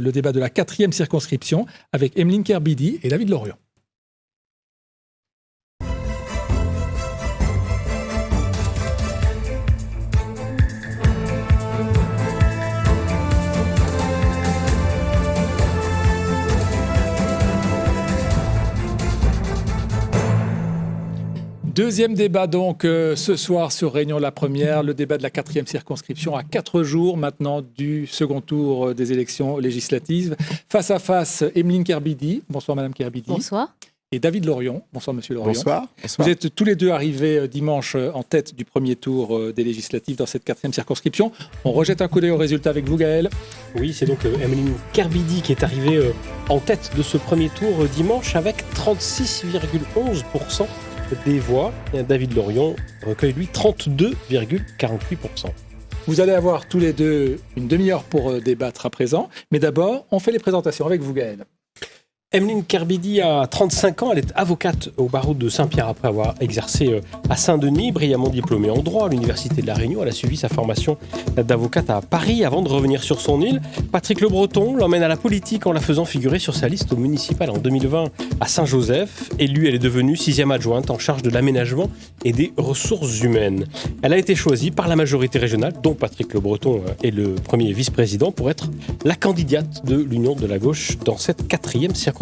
le débat de la 4e circonscription avec Emeline Kerbidi et David Lorion. Deuxième débat donc ce soir sur Réunion la Première, le débat de la 4e circonscription à 4 jours maintenant du second tour des élections législatives. Face à face, Emeline Kerbidi. Bonsoir Madame Kerbidi. Bonsoir. Et David Lorion. Bonsoir Monsieur Lorion. Bonsoir. Vous êtes tous les deux arrivés dimanche en tête du premier tour des législatives dans cette 4e circonscription. On rejette un coup d'œil aux résultats avec vous Gaël. Oui, c'est donc Emeline Kerbidi qui est arrivée en tête de ce premier tour dimanche avec 36,11% des voix. David Lorion recueille lui 32,48%. Vous allez avoir tous les deux une demi-heure pour débattre à présent. Mais d'abord, on fait les présentations avec vous Gaël. Emeline Kerbidi a 35 ans, elle est avocate au barreau de Saint-Pierre après avoir exercé à Saint-Denis, brillamment diplômée en droit à l'Université de La Réunion. Elle a suivi sa formation d'avocate à Paris avant de revenir sur son île. Patrick Le Breton l'emmène à la politique en la faisant figurer sur sa liste au municipal en 2020 à Saint-Joseph. Élue, elle est devenue 6e adjointe en charge de l'aménagement et des ressources humaines. Elle a été choisie par la majorité régionale, dont Patrick Le Breton est le premier vice-président, pour être la candidate de l'Union de la gauche dans cette 4e circonscription.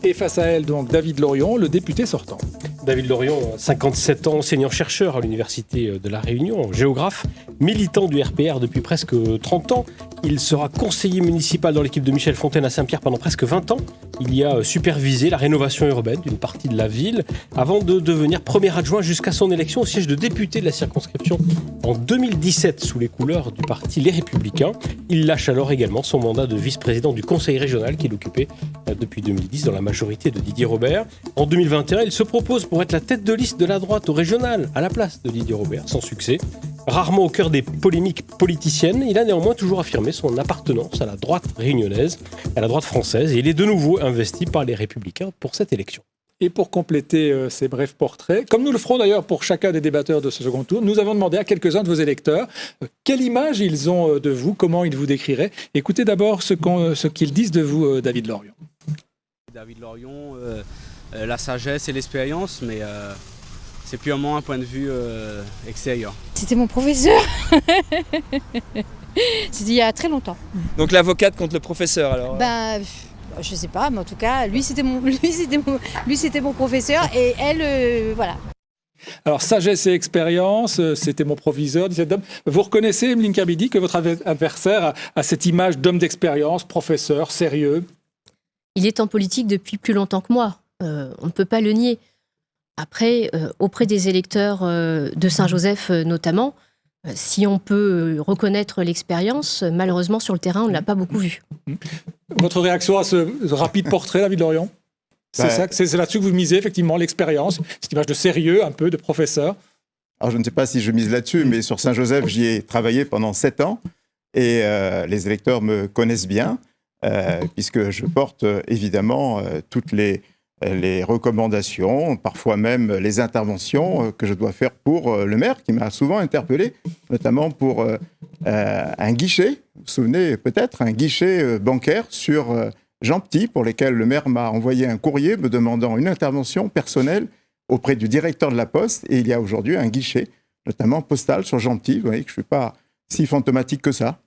Et face à elle, donc, David Lorion, le député sortant. David Lorion, 57 ans, enseignant-chercheur à l'Université de La Réunion, géographe, militant du RPR depuis presque 30 ans. Il sera conseiller municipal dans l'équipe de Michel Fontaine à Saint-Pierre pendant presque 20 ans. Il y a supervisé la rénovation urbaine d'une partie de la ville avant de devenir premier adjoint jusqu'à son élection au siège de député de la circonscription en 2017 sous les couleurs du parti Les Républicains. Il lâche alors également son mandat de vice-président du conseil régional qu'il occupait depuis 2010 dans la majorité de Didier Robert. En 2021, il se propose pour être la tête de liste de la droite au régional à la place de Didier Robert, sans succès. Rarement au cœur des polémiques politiciennes, il a néanmoins toujours affirmé son appartenance à la droite réunionnaise, à la droite française, et il est de nouveau investi par les Républicains pour cette élection. Et pour compléter ces brefs portraits, comme nous le ferons d'ailleurs pour chacun des débatteurs de ce second tour, nous avons demandé à quelques-uns de vos électeurs quelle image ils ont de vous, comment ils vous décriraient. Écoutez d'abord ce qu'ils disent de vous, David Lorion. David Lorion, la sagesse et l'expérience, mais c'est purement un point de vue extérieur. C'était mon professeur. C'était il y a très longtemps. Donc l'avocate contre le professeur alors Je sais pas, mais en tout cas, lui c'était mon professeur et elle, voilà. Alors, sagesse et expérience, c'était mon proviseur, dit cet homme. Vous reconnaissez, Emeline Kerbidi, que votre adversaire a cette image d'homme d'expérience, professeur, sérieux? Il est en politique depuis plus longtemps que moi. On ne peut pas le nier. Après, auprès des électeurs de Saint-Joseph notamment, si on peut reconnaître l'expérience, malheureusement sur le terrain, on ne l'a pas beaucoup vu. Votre réaction à ce rapide portrait, David Lorion? C'est là-dessus que vous misez, effectivement, l'expérience, cette image de sérieux, un peu, de professeur. Alors je ne sais pas si je mise là-dessus, mais sur Saint-Joseph, j'y ai travaillé pendant 7 ans et les électeurs me connaissent bien, puisque je porte évidemment toutes les recommandations, parfois même les interventions que je dois faire pour le maire, qui m'a souvent interpellé, notamment pour un guichet, vous vous souvenez peut-être, un guichet bancaire sur Jean Petit, pour lesquels le maire m'a envoyé un courrier me demandant une intervention personnelle auprès du directeur de la Poste, et il y a aujourd'hui un guichet, notamment postal, sur Jean Petit. Vous voyez que je ne suis pas si fantomatique que ça.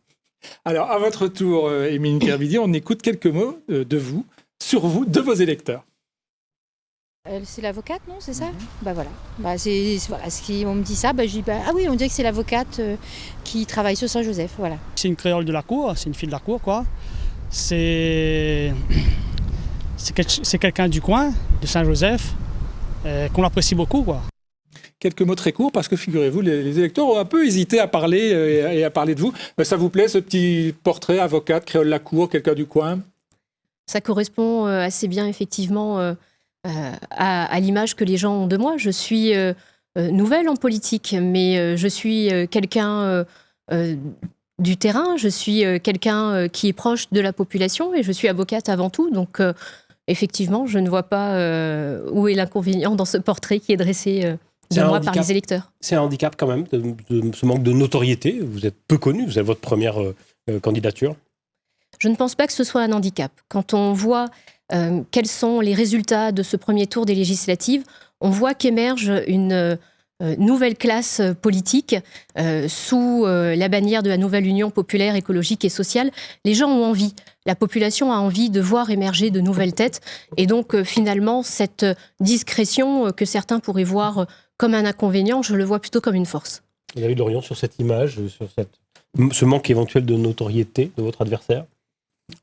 Alors, à votre tour, Emeline Kerbidi, on écoute quelques mots de vous, sur vous, de vos électeurs. C'est l'avocate, non? C'est ça? Voilà. Voilà, on me dit ça, je dis ah oui, on dirait que c'est l'avocate qui travaille sur Saint-Joseph, voilà. C'est une créole de la cour, c'est une fille de la cour, quoi. C'est quelqu'un du coin, de Saint-Joseph, qu'on apprécie beaucoup, quoi. Quelques mots très courts, parce que figurez-vous, les électeurs ont un peu hésité à parler et à parler de vous. Ça vous plaît, ce petit portrait, avocate, créole de la cour, quelqu'un du coin? Ça correspond assez bien, effectivement, à l'image que les gens ont de moi. Je suis nouvelle en politique, mais je suis quelqu'un du terrain, je suis quelqu'un qui est proche de la population et je suis avocate avant tout. Donc, effectivement, je ne vois pas où est l'inconvénient dans ce portrait qui est dressé de moi par les électeurs. C'est un handicap quand même, de ce manque de notoriété. Vous êtes peu connu, vous avez votre première candidature. Je ne pense pas que ce soit un handicap. Quand on voit quels sont les résultats de ce premier tour des législatives, on voit qu'émerge une nouvelle classe politique sous la bannière de la nouvelle Union populaire, écologique et sociale. Les gens ont envie, la population a envie de voir émerger de nouvelles têtes. Et donc finalement, cette discrétion que certains pourraient voir comme un inconvénient, je le vois plutôt comme une force. David Lorion, sur cette image, sur ce manque éventuel de notoriété de votre adversaire?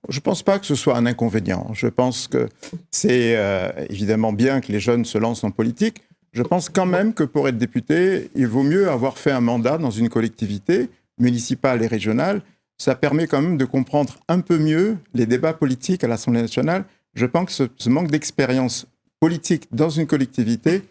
Je ne pense pas que ce soit un inconvénient. Je pense que c'est évidemment bien que les jeunes se lancent en politique. Je pense quand même que pour être député, il vaut mieux avoir fait un mandat dans une collectivité municipale et régionale. Ça permet quand même de comprendre un peu mieux les débats politiques à l'Assemblée nationale. Je pense que ce manque d'expérience politique dans une collectivité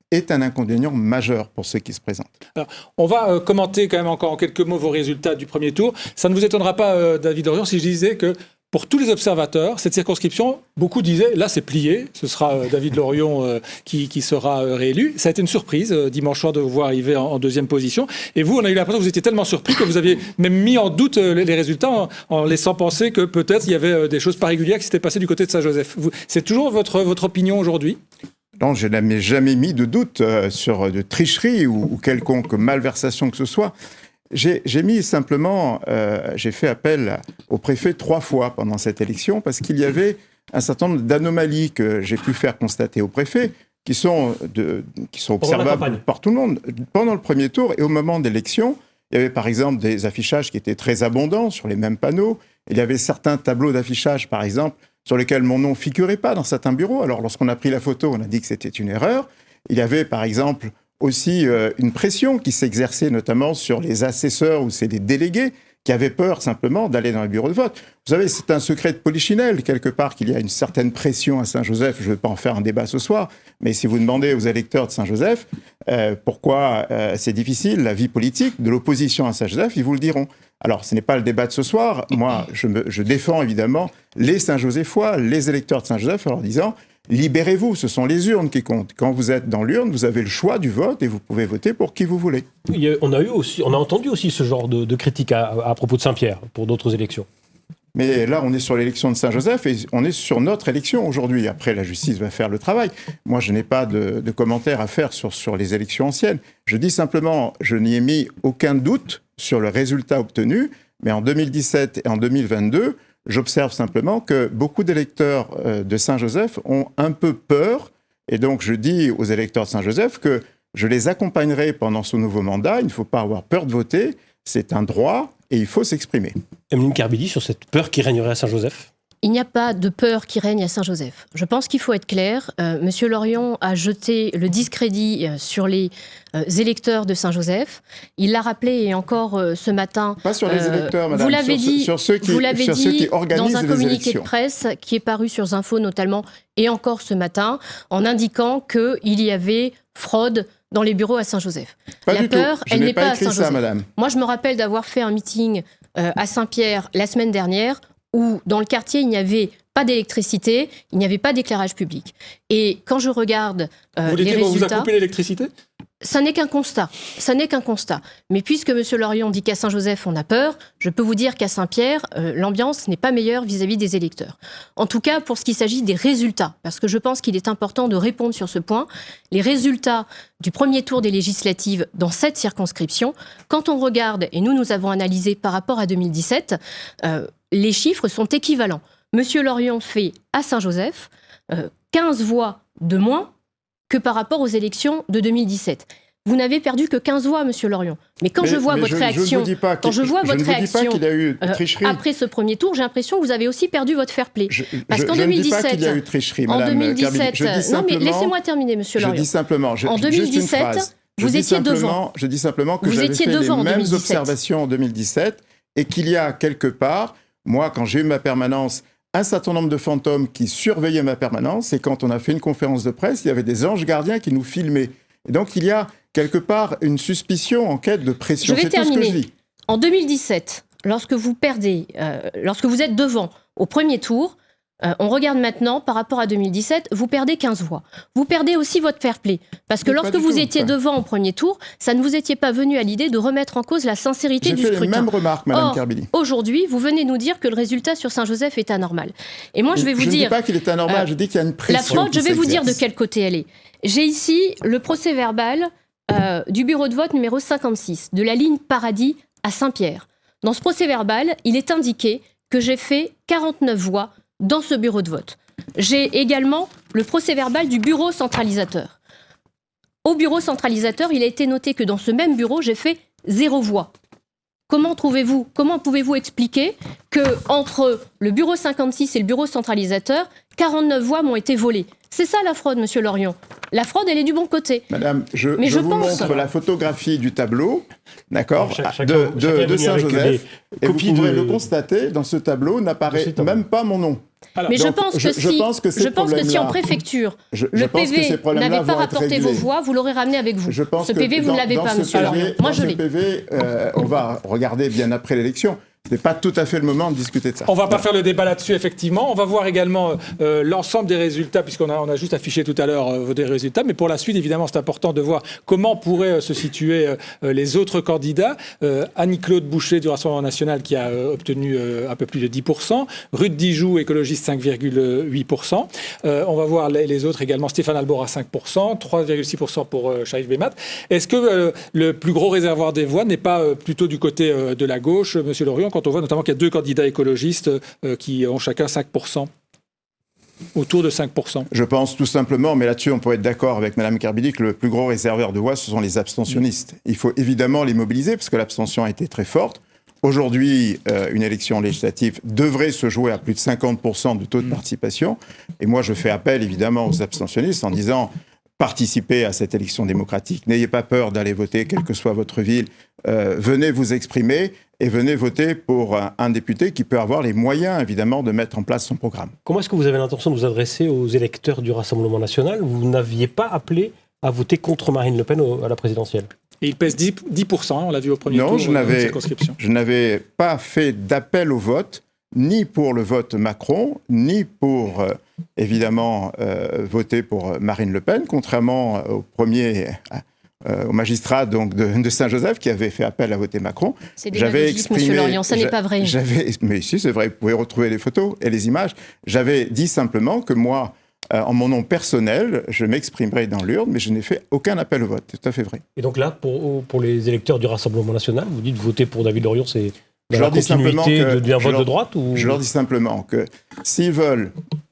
est un inconvénient majeur pour ceux qui se présentent. Alors, on va commenter quand même encore en quelques mots vos résultats du premier tour. Ça ne vous étonnera pas, David Lorion, si je disais que pour tous les observateurs, cette circonscription, beaucoup disaient, là c'est plié, ce sera David Lorion qui sera réélu. Ça a été une surprise dimanche soir de vous voir arriver en deuxième position. Et vous, on a eu l'impression que vous étiez tellement surpris que vous aviez même mis en doute les résultats en laissant penser que peut-être il y avait des choses pas régulières qui s'étaient passées du côté de Saint-Joseph. C'est toujours votre opinion aujourd'hui ? Non, je n'ai jamais mis de doute sur de tricherie ou quelconque malversation que ce soit. J'ai mis simplement, j'ai fait appel au préfet 3 fois pendant cette élection parce qu'il y avait un certain nombre d'anomalies que j'ai pu faire constater au préfet qui sont observables par tout le monde. Pendant le premier tour et au moment de l'élection, il y avait par exemple des affichages qui étaient très abondants sur les mêmes panneaux. Il y avait certains tableaux d'affichage, par exemple, sur lesquels mon nom ne figurait pas dans certains bureaux. Alors lorsqu'on a pris la photo, on a dit que c'était une erreur. Il y avait par exemple aussi une pression qui s'exerçait notamment sur les assesseurs ou c'est les délégués qui avaient peur simplement d'aller dans les bureaux de vote. Vous savez, c'est un secret de polichinelle, quelque part, qu'il y a une certaine pression à Saint-Joseph. Je ne vais pas en faire un débat ce soir, mais si vous demandez aux électeurs de Saint-Joseph pourquoi c'est difficile, la vie politique de l'opposition à Saint-Joseph, ils vous le diront. Alors, ce n'est pas le débat de ce soir. Moi, je défends évidemment les Saint-Josephois, les électeurs de Saint-Joseph, en leur disant « Libérez-vous, ce sont les urnes qui comptent. Quand vous êtes dans l'urne, vous avez le choix du vote et vous pouvez voter pour qui vous voulez. » On a entendu aussi ce genre de critiques à propos de Saint-Pierre pour d'autres élections. Mais là, on est sur l'élection de Saint-Joseph et on est sur notre élection aujourd'hui. Après, la justice va faire le travail. Moi, je n'ai pas de commentaires à faire sur les élections anciennes. Je dis simplement, je n'y ai mis aucun doute sur le résultat obtenu, mais en 2017 et en 2022, j'observe simplement que beaucoup d'électeurs de Saint-Joseph ont un peu peur. Et donc, je dis aux électeurs de Saint-Joseph que je les accompagnerai pendant ce nouveau mandat. Il ne faut pas avoir peur de voter. C'est un droit et il faut s'exprimer. Emeline Kerbili, sur cette peur qui régnerait à Saint-Joseph? Il n'y a pas de peur qui règne à Saint-Joseph. Je pense qu'il faut être clair. Monsieur Lorion a jeté le discrédit sur les électeurs de Saint-Joseph. Il l'a rappelé et encore ce matin. Pas sur les électeurs, madame. Vous l'avez dit, sur ceux qui organisent dans un les communiqué élections. de presse qui est paru sur Zinfo notamment et encore ce matin, en indiquant qu'il y avait fraude dans les bureaux à Saint-Joseph. Pas La du peur, tout. Je elle n'ai n'est pas pas à écrit ça, Saint-Joseph. madame. Moi, je me rappelle d'avoir fait un meeting à Saint-Pierre la semaine dernière où dans le quartier, il n'y avait pas d'électricité, il n'y avait pas d'éclairage public. Et quand je regarde les résultats... Vous a coupé l'électricité ? Ça n'est qu'un constat. Ça n'est qu'un constat. Mais puisque M. Lorion dit qu'à Saint-Joseph, on a peur, je peux vous dire qu'à Saint-Pierre, l'ambiance n'est pas meilleure vis-à-vis des électeurs. En tout cas, pour ce qui s'agit des résultats, parce que je pense qu'il est important de répondre sur ce point, les résultats du premier tour des législatives dans cette circonscription, quand on regarde, et nous avons analysé par rapport à 2017, les chiffres sont équivalents. M. Lorion fait à Saint-Joseph 15 voix de moins que par rapport aux élections de 2017. Vous n'avez perdu que 15 voix, Monsieur Lorion. Mais quand je vois votre réaction, qu'il y a eu tricherie. Après ce premier tour, j'ai l'impression que vous avez aussi perdu votre fair play. Parce qu'en 2017, je ne dis pas qu'il y a eu tricherie, Madame Kerbili. Non, mais laissez-moi terminer, Monsieur Lorion. Je dis simplement, en 2017, vous étiez devant. Je dis simplement que j'avais fait les mêmes observations en 2017 et qu'il y a quelque part, moi, quand j'ai eu ma permanence, un certain nombre de fantômes qui surveillaient ma permanence, et quand on a fait une conférence de presse, il y avait des anges gardiens qui nous filmaient. Et donc, il y a quelque part une suspicion en quête de pression. Je vais terminer. Tout ce que je dis. En 2017, lorsque vous perdez, lorsque vous êtes devant au premier tour, On regarde maintenant, par rapport à 2017, vous perdez 15 voix. Vous perdez aussi votre fair play. Parce que lorsque vous étiez devant au premier tour, ça ne vous était pas venu à l'idée de remettre en cause la sincérité du scrutin. J'ai fait les mêmes remarques, Mme Kerbili. Aujourd'hui, vous venez nous dire que le résultat sur Saint-Joseph est anormal. Et moi, je vais vous dire... Je ne dis pas qu'il est anormal, je dis qu'il y a une pression. La fraude, je vais vous dire de quel côté elle est. J'ai ici le procès-verbal du bureau de vote numéro 56, de la ligne Paradis à Saint-Pierre. Dans ce procès-verbal, il est indiqué que j'ai fait 49 voix dans ce bureau de vote. J'ai également le procès-verbal du bureau centralisateur. Au bureau centralisateur, il a été noté que dans ce même bureau, j'ai fait 0 voix. Comment pouvez-vous expliquer qu'entre le bureau 56 et le bureau centralisateur, 49 voix m'ont été volées? C'est ça la fraude, Monsieur Lorion. La fraude, elle est du bon côté. Madame, je vous montre la photographie du tableau, d'accord, de Saint-Joseph, et vous pourrez le constater, dans ce tableau n'apparaît même pas mon nom. Alors, mais donc, je pense que si en préfecture, le PV n'avait pas rapporté vos voix, vous l'aurez ramené avec vous. Ce PV, vous ne l'avez pas, Monsieur Lorion. Moi, je l'ai. Ce PV, on va regarder bien après l'élection. Ce n'est pas tout à fait le moment de discuter de ça. On ne va pas faire le débat là-dessus, effectivement. On va voir également l'ensemble des résultats, puisqu'on a juste affiché tout à l'heure des résultats. Mais pour la suite, évidemment, c'est important de voir comment pourraient se situer les autres candidats. Annie-Claude Boucher du Rassemblement national qui a obtenu un peu plus de 10%. Ruth Dijoux, écologiste, 5,8%. On va voir les autres également. Stéphane Albor à 5%, 3,6% pour Sharif Bemat. Est-ce que le plus gros réservoir des voix n'est pas plutôt du côté de la gauche, Monsieur Lorion, quand on voit notamment qu'il y a 2 candidats écologistes qui ont chacun 5%, autour de 5%. Je pense tout simplement, mais là-dessus on peut être d'accord avec Mme Kerbili, que le plus gros réservoir de voix, ce sont les abstentionnistes. Il faut évidemment les mobiliser, parce que l'abstention a été très forte. Aujourd'hui, une élection législative devrait se jouer à plus de 50% de taux de participation. Et moi, je fais appel évidemment aux abstentionnistes en disant... Participez à cette élection démocratique. N'ayez pas peur d'aller voter, quelle que soit votre ville. Venez vous exprimer et venez voter pour un député qui peut avoir les moyens, évidemment, de mettre en place son programme. Comment est-ce que vous avez l'intention de vous adresser aux électeurs du Rassemblement national? Vous n'aviez pas appelé à voter contre Marine Le Pen à la présidentielle. Et il pèse 10%, on l'a vu au premier tour. Non, je n'avais pas fait d'appel au vote, ni pour le vote Macron, ni pour, évidemment, voter pour Marine Le Pen, contrairement au magistrat donc, de Saint-Joseph qui avait fait appel à voter Macron. C'est démagogique, Monsieur Lorion, ça n'est pas vrai. Mais si, c'est vrai, vous pouvez retrouver les photos et les images. J'avais dit simplement que moi, en mon nom personnel, je m'exprimerai dans l'urne, mais je n'ai fait aucun appel au vote. C'est tout à fait vrai. Et donc là, pour les électeurs du Rassemblement national, vous dites voter pour David Lorion, c'est... Je leur dis simplement d'un vote de droite ou... Je leur dis simplement que s'ils veulent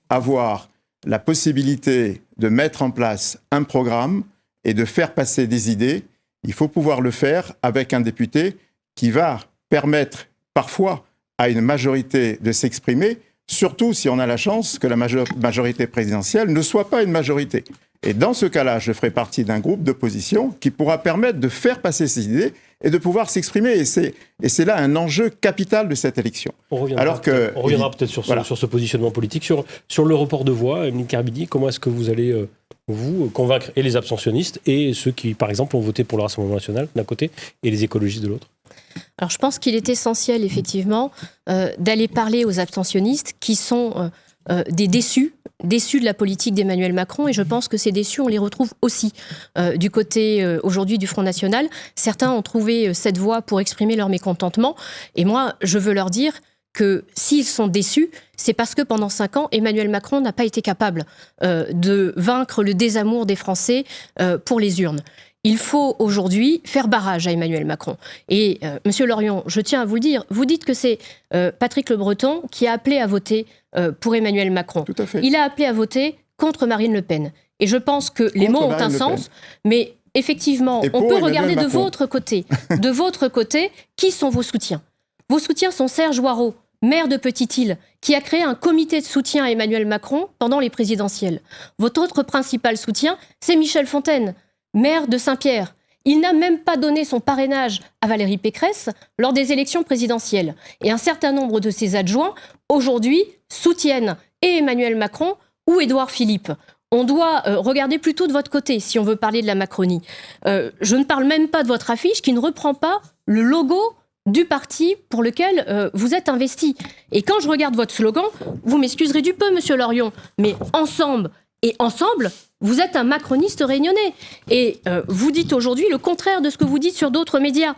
avoir la possibilité de mettre en place un programme et de faire passer des idées, il faut pouvoir le faire avec un député qui va permettre parfois à une majorité de s'exprimer, surtout si on a la chance que la majorité présidentielle ne soit pas une majorité. Et dans ce cas-là, je ferai partie d'un groupe d'opposition qui pourra permettre de faire passer ces idées et de pouvoir s'exprimer. Et c'est là un enjeu capital de cette élection. On reviendra peut-être sur ce positionnement politique. Sur le report de voix, Emeline Kerbili, comment est-ce que vous allez vous convaincre et les abstentionnistes et ceux qui, par exemple, ont voté pour le Rassemblement national d'un côté et les écologistes de l'autre? Alors je pense qu'il est essentiel, effectivement, d'aller parler aux abstentionnistes qui sont des déçus de la politique d'Emmanuel Macron, et je pense que ces déçus, on les retrouve aussi du côté aujourd'hui du Front National. Certains ont trouvé cette voie pour exprimer leur mécontentement, et moi, je veux leur dire que s'ils sont déçus, c'est parce que pendant 5 ans, Emmanuel Macron n'a pas été capable de vaincre le désamour des Français pour les urnes. Il faut aujourd'hui faire barrage à Emmanuel Macron. Et Monsieur Lorion, je tiens à vous le dire, vous dites que c'est Patrick Le Breton qui a appelé à voter pour Emmanuel Macron. Tout à fait. Il a appelé à voter contre Marine Le Pen. Et je pense que les mots ont un sens, mais effectivement, on peut regarder de votre côté. De votre côté, qui sont vos soutiens? Vos soutiens sont Serge Hoareau, maire de Petite-Île, qui a créé un comité de soutien à Emmanuel Macron pendant les présidentielles. Votre autre principal soutien, c'est Michel Fontaine, maire de Saint-Pierre. Il n'a même pas donné son parrainage à Valérie Pécresse lors des élections présidentielles. Et un certain nombre de ses adjoints, aujourd'hui, soutiennent et Emmanuel Macron ou Édouard Philippe. On doit regarder plutôt de votre côté si on veut parler de la Macronie. Je ne parle même pas de votre affiche qui ne reprend pas le logo du parti pour lequel vous êtes investi. Et quand je regarde votre slogan, vous m'excuserez du peu, monsieur Lorion, mais ensemble et ensemble, vous êtes un macroniste réunionnais. Et vous dites aujourd'hui le contraire de ce que vous dites sur d'autres médias.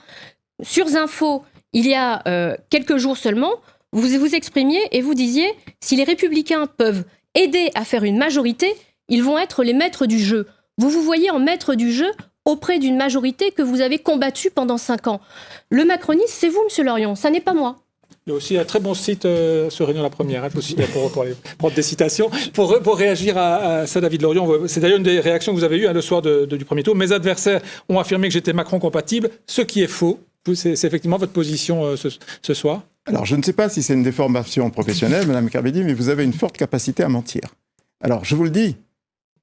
Sur Zinfo, il y a quelques jours seulement, vous vous exprimiez et vous disiez « si les Républicains peuvent aider à faire une majorité, ils vont être les maîtres du jeu ». Vous vous voyez en maître du jeu auprès d'une majorité que vous avez combattue pendant 5 ans. Le macronisme, c'est vous, monsieur Lorion, ça n'est pas moi. Il y a aussi un très bon site sur Réunion la Première, pour prendre des citations, pour réagir à ça, David Lorion. C'est d'ailleurs une des réactions que vous avez eues le soir du premier tour. Mes adversaires ont affirmé que j'étais Macron-compatible, ce qui est faux. C'est effectivement votre position ce soir. Alors, je ne sais pas si c'est une déformation professionnelle, Mme Kerbedi, mais vous avez une forte capacité à mentir. Alors, je vous le dis,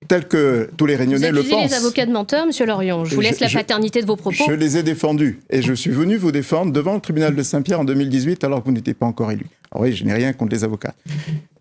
tel que tous les Réunionnais le pensent. Vous accusez les avocats de menteurs, monsieur Lorion. Je vous laisse la paternité de vos propos. Je les ai défendus. Et je suis venu vous défendre devant le tribunal de Saint-Pierre en 2018, alors que vous n'étiez pas encore élu. Alors oui, je n'ai rien contre les avocats.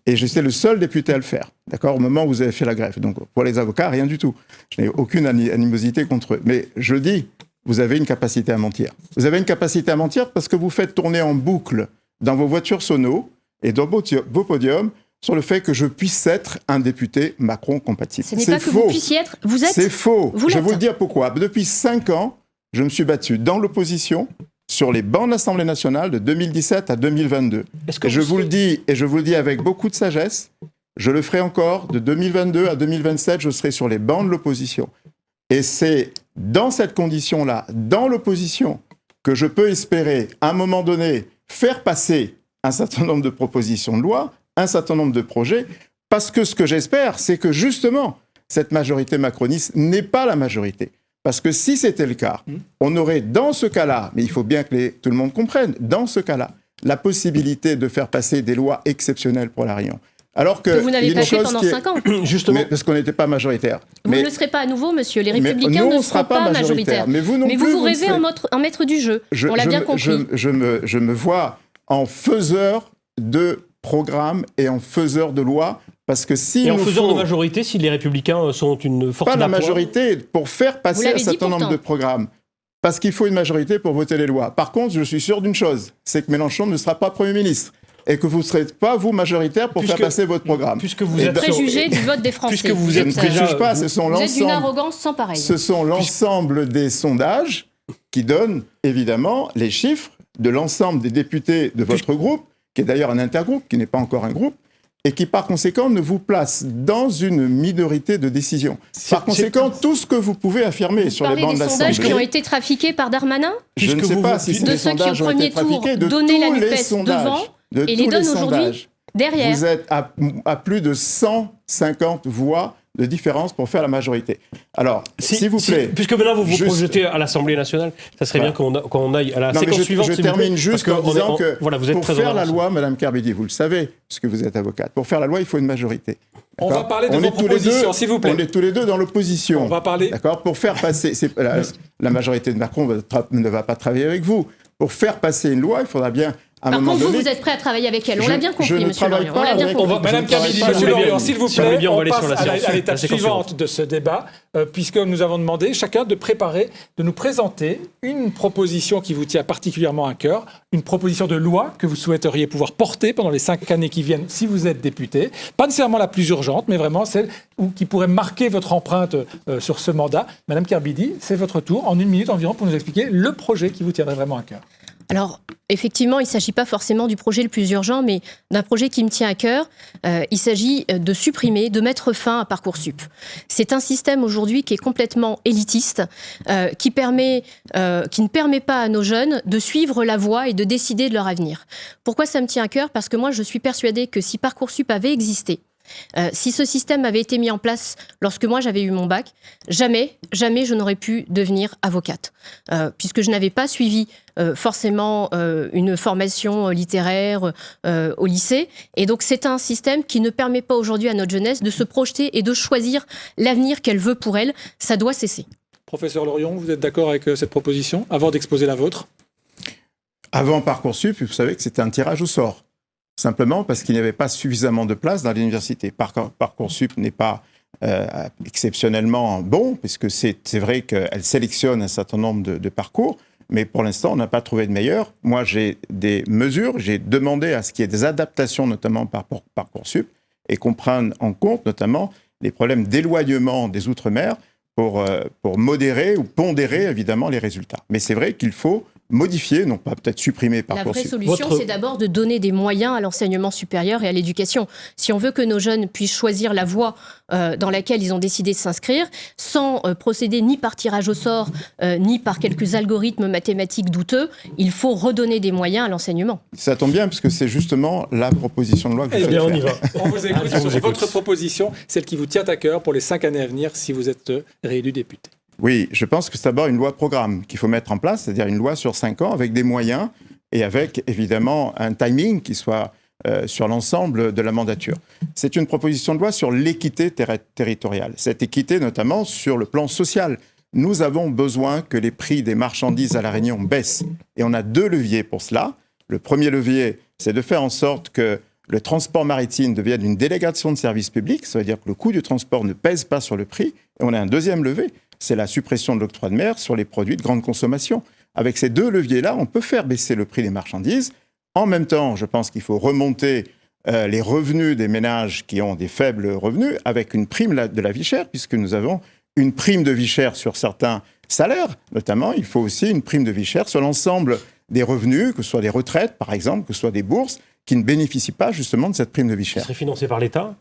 Et j'étais le seul député à le faire, d'accord, au moment où vous avez fait la greffe. Donc, pour les avocats, rien du tout. Je n'ai aucune animosité contre eux. Mais je le dis, vous avez une capacité à mentir. Vous avez une capacité à mentir parce que vous faites tourner en boucle dans vos voitures sono et dans vos podiums sur le fait que je puisse être un député Macron-compatible. Ce n'est pas que vous puissiez être, vous êtes. C'est faux. Vous je vais l'êtes. vous le dire pourquoi. Depuis 5 ans, je me suis battu dans l'opposition sur les bancs de l'Assemblée nationale de 2017 à 2022. Et je vous le dis avec beaucoup de sagesse, je le ferai encore de 2022 à 2027, je serai sur les bancs de l'opposition. Et c'est dans cette condition-là, dans l'opposition, que je peux espérer, à un moment donné, faire passer un certain nombre de propositions de loi, un certain nombre de projets, parce que ce que j'espère, c'est que justement, cette majorité macroniste n'est pas la majorité. Parce que si c'était le cas, on aurait dans ce cas-là, mais il faut bien que tout le monde comprenne, dans ce cas-là, la possibilité de faire passer des lois exceptionnelles pour la Réunion. Alors que vous n'avez pas fait pendant 5 ans. Justement. Mais parce qu'on n'était pas majoritaire. Vous ne le serez pas à nouveau, monsieur. Les Républicains ne seront pas majoritaires. Mais vous non plus. Vous rêvez en maître du jeu. On l'a bien compris. Je me vois en faiseur de programme et en faiseur de loi. Parce que si et en faiseur de majorité, si les Républicains sont une force d'appoint. Pas la majorité pour faire passer un certain nombre de programmes. Parce qu'il faut une majorité pour voter les lois. Par contre, je suis sûr d'une chose, c'est que Mélenchon ne sera pas Premier ministre. Et que vous ne serez pas, vous, majoritaire pour faire passer votre programme. Puisque vous êtes préjugé du vote des Français. Puisque vous êtes ne préjuge pas, vous êtes d'une arrogance sans pareil. Ce sont l'ensemble des sondages qui donnent, évidemment, les chiffres de l'ensemble des députés de votre groupe, qui est d'ailleurs un intergroupe, qui n'est pas encore un groupe, et qui, par conséquent, ne vous place dans une minorité de décision. Par conséquent, tout ce que vous pouvez affirmer sur les bancs de l'Assemblée... Des sondages qui ont été trafiqués par Darmanin ? Je ne sais pas si ces sondages ont été trafiqués de tous les sondages. Et les donne aujourd'hui derrière. Vous êtes à plus de 150 voix de différence pour faire la majorité. Alors, s'il vous plaît... puisque maintenant vous vous projetez à l'Assemblée nationale, ça serait bien qu'on aille à la séquence suivante. Je termine juste en disant que vous êtes pour faire la loi, Mme Kerbedi, vous le savez, puisque vous êtes avocate, pour faire la loi, il faut une majorité. On va parler de vos propositions, s'il vous plaît. On est tous les deux dans l'opposition. On va parler... D'accord ? Pour faire passer... la majorité de Macron ne va pas travailler avec vous. Pour faire passer une loi, il faudra bien... Par contre, vous êtes prêt à travailler avec elle. On l'a bien compris, monsieur Lorion. On l'a bien compris. Madame Kerbedi, monsieur Lorion, s'il vous plaît, on passe à l'étape suivante de ce débat, puisque nous avons demandé chacun de nous présenter une proposition qui vous tient particulièrement à cœur, une proposition de loi que vous souhaiteriez pouvoir porter pendant les 5 années qui viennent, si vous êtes député. Pas nécessairement la plus urgente, mais vraiment celle qui pourrait marquer votre empreinte sur ce mandat. Madame Kerbedi, c'est votre tour, en 1 minute environ, pour nous expliquer le projet qui vous tiendrait vraiment à cœur. Alors, effectivement, il ne s'agit pas forcément du projet le plus urgent, mais d'un projet qui me tient à cœur. Il s'agit de supprimer, de mettre fin à Parcoursup. C'est un système aujourd'hui qui est complètement élitiste, qui ne permet pas à nos jeunes de suivre la voie et de décider de leur avenir. Pourquoi ça me tient à cœur ? Parce que moi, je suis persuadée que si Parcoursup avait existé, si ce système avait été mis en place lorsque moi j'avais eu mon bac, jamais je n'aurais pu devenir avocate, puisque je n'avais pas suivi forcément une formation littéraire au lycée. Et donc c'est un système qui ne permet pas aujourd'hui à notre jeunesse de se projeter et de choisir l'avenir qu'elle veut pour elle. Ça doit cesser. Professeur Lorion, vous êtes d'accord avec cette proposition, avant d'exposer la vôtre ? Avant Parcoursup, vous savez que c'était un tirage au sort. Simplement parce qu'il n'y avait pas suffisamment de place dans l'université. Parcoursup n'est pas exceptionnellement bon, puisque c'est vrai qu'elle sélectionne un certain nombre de parcours, mais pour l'instant, on n'a pas trouvé de meilleur. Moi, j'ai des mesures, j'ai demandé à ce qu'il y ait des adaptations, notamment par Parcoursup, et qu'on prenne en compte notamment les problèmes d'éloignement des Outre-mer pour modérer ou pondérer évidemment les résultats. Mais c'est vrai qu'il faut modifier, non pas peut-être supprimer Parcoursup. La vraie solution, c'est d'abord de donner des moyens à l'enseignement supérieur et à l'éducation. Si on veut que nos jeunes puissent choisir la voie dans laquelle ils ont décidé de s'inscrire, sans procéder ni par tirage au sort, ni par quelques algorithmes mathématiques douteux, il faut redonner des moyens à l'enseignement. Ça tombe bien, parce que c'est justement la proposition de loi que vous bien, on faites y va. On vous écoute sur votre proposition, celle qui vous tient à cœur pour les 5 années à venir si vous êtes réélu député. Oui, je pense que c'est d'abord une loi programme qu'il faut mettre en place, c'est-à-dire une loi sur 5 ans avec des moyens et avec évidemment un timing qui soit sur l'ensemble de la mandature. C'est une proposition de loi sur l'équité territoriale, cette équité notamment sur le plan social. Nous avons besoin que les prix des marchandises à La Réunion baissent et on a 2 leviers pour cela. Le premier levier, c'est de faire en sorte que le transport maritime devienne une délégation de service public, ça veut dire que le coût du transport ne pèse pas sur le prix. Et on a un deuxième levier, c'est la suppression de l'octroi de mer sur les produits de grande consommation. Avec ces 2 leviers-là, on peut faire baisser le prix des marchandises. En même temps, je pense qu'il faut remonter les revenus des ménages qui ont des faibles revenus avec une prime de la vie chère, puisque nous avons une prime de vie chère sur certains salaires. Notamment, il faut aussi une prime de vie chère sur l'ensemble des revenus, que ce soit des retraites, par exemple, que ce soit des bourses, qui ne bénéficient pas justement de cette prime de vie chère. Ça serait financé par l'État ?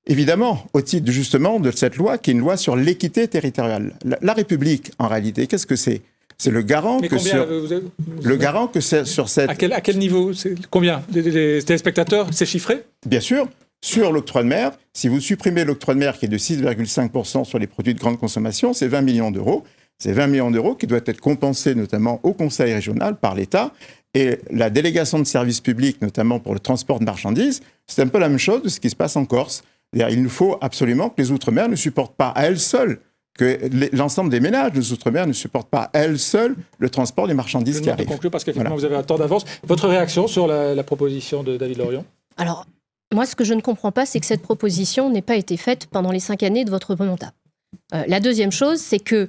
Évidemment, au titre justement de cette loi qui est une loi sur l'équité territoriale. La République, en réalité, qu'est-ce que c'est ? C'est le garant Mais que combien, sur cette... À quel niveau ? Combien ? Les téléspectateurs, c'est chiffré ? Bien sûr, sur l'octroi de mer, si vous supprimez l'octroi de mer qui est de 6,5% sur les produits de grande consommation, c'est 20 millions d'euros. C'est 20 millions d'euros qui doivent être compensés notamment au Conseil régional par l'État. Et la délégation de services publics, notamment pour le transport de marchandises, c'est un peu la même chose de ce qui se passe en Corse. Il nous faut absolument que les Outre-mer ne supportent pas à elles seules, que l'ensemble des ménages des Outre-mer ne supportent pas à elles seules le transport des marchandises qui arrivent. Je conclure parce qu'effectivement, vous avez un temps d'avance. Votre réaction sur la proposition de David Lorion ? Alors, moi, ce que je ne comprends pas, c'est que cette proposition n'ait pas été faite pendant les 5 années de votre mandat. La deuxième chose, c'est que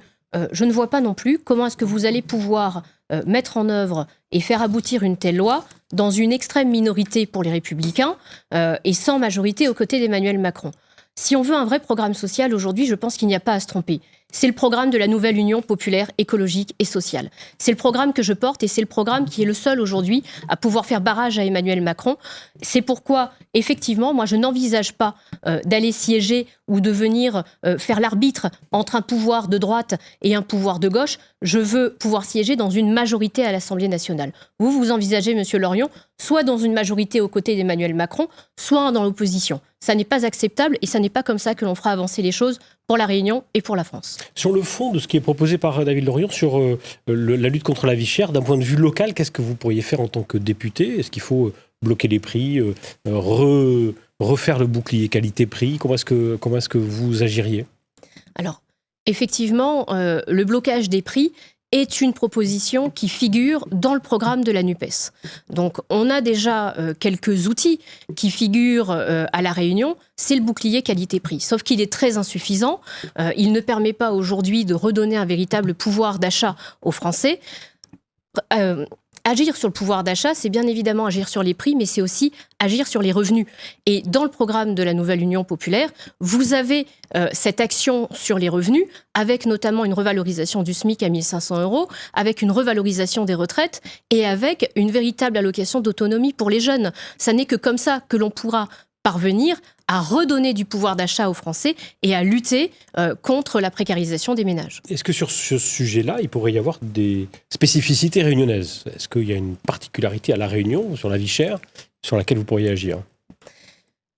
je ne vois pas non plus comment est-ce que vous allez pouvoir mettre en œuvre et faire aboutir une telle loi dans une extrême minorité pour les Républicains et sans majorité aux côtés d'Emmanuel Macron. Si on veut un vrai programme social, aujourd'hui, je pense qu'il n'y a pas à se tromper. C'est le programme de la nouvelle Union populaire, écologique et sociale. C'est le programme que je porte et c'est le programme qui est le seul aujourd'hui à pouvoir faire barrage à Emmanuel Macron. C'est pourquoi, effectivement, moi, je n'envisage pas d'aller siéger ou de venir faire l'arbitre entre un pouvoir de droite et un pouvoir de gauche. Je veux pouvoir siéger dans une majorité à l'Assemblée nationale. Vous envisagez, Monsieur Lorion, soit dans une majorité aux côtés d'Emmanuel Macron, soit dans l'opposition. Ça n'est pas acceptable et ça n'est pas comme ça que l'on fera avancer les choses pour la Réunion et pour la France. Sur le fond de ce qui est proposé par David Lorion sur la lutte contre la vie chère, d'un point de vue local, qu'est-ce que vous pourriez faire en tant que député ? Est-ce qu'il faut bloquer les prix, refaire le bouclier qualité-prix ? Comment est-ce que vous agiriez ? Alors, effectivement, le blocage des prix est une proposition qui figure dans le programme de la NUPES. Donc, on a déjà quelques outils qui figurent à La Réunion. C'est le bouclier qualité-prix. Sauf qu'il est très insuffisant. Il ne permet pas aujourd'hui de redonner un véritable pouvoir d'achat aux Français. Agir sur le pouvoir d'achat, c'est bien évidemment agir sur les prix, mais c'est aussi agir sur les revenus. Et dans le programme de la nouvelle Union populaire, vous avez cette action sur les revenus, avec notamment une revalorisation du SMIC à 1 500 €, avec une revalorisation des retraites et avec une véritable allocation d'autonomie pour les jeunes. Ça n'est que comme ça que l'on pourra parvenir à redonner du pouvoir d'achat aux Français et à lutter contre la précarisation des ménages. Est-ce que sur ce sujet-là, il pourrait y avoir des spécificités réunionnaises ? Est-ce qu'il y a une particularité à La Réunion, sur la vie chère, sur laquelle vous pourriez agir ?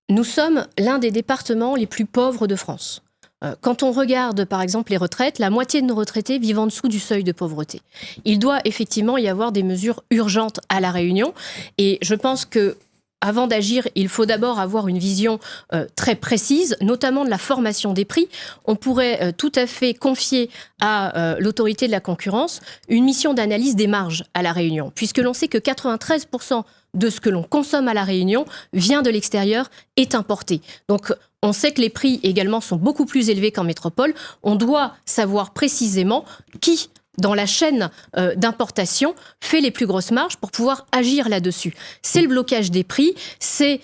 Nous sommes l'un des départements les plus pauvres de France. Quand on regarde, par exemple, les retraites, la moitié de nos retraités vivent en dessous du seuil de pauvreté. Il doit effectivement y avoir des mesures urgentes à La Réunion et je pense que avant d'agir, il faut d'abord avoir une vision très précise, notamment de la formation des prix. On pourrait tout à fait confier à l'autorité de la concurrence une mission d'analyse des marges à La Réunion, puisque l'on sait que 93% de ce que l'on consomme à La Réunion vient de l'extérieur, est importé. Donc, on sait que les prix également sont beaucoup plus élevés qu'en métropole. On doit savoir précisément qui dans la chaîne d'importation, fait les plus grosses marges pour pouvoir agir là-dessus. C'est le blocage des prix, c'est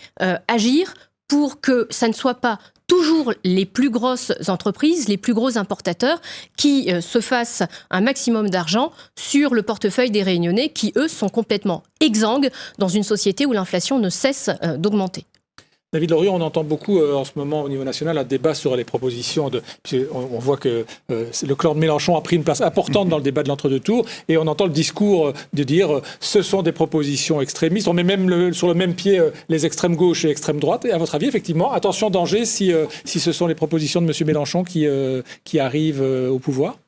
agir pour que ça ne soit pas toujours les plus grosses entreprises, les plus gros importateurs qui se fassent un maximum d'argent sur le portefeuille des Réunionnais qui, eux, sont complètement exsangues dans une société où l'inflation ne cesse d'augmenter. David Lorion, on entend beaucoup en ce moment au niveau national un débat sur les propositions de... On voit que le clan de Mélenchon a pris une place importante dans le débat de l'entre-deux tours et on entend le discours de dire ce sont des propositions extrémistes. On met même sur le même pied les extrêmes gauche et extrêmes droite. Et à votre avis, effectivement, attention, danger si ce sont les propositions de M. Mélenchon qui arrivent au pouvoir?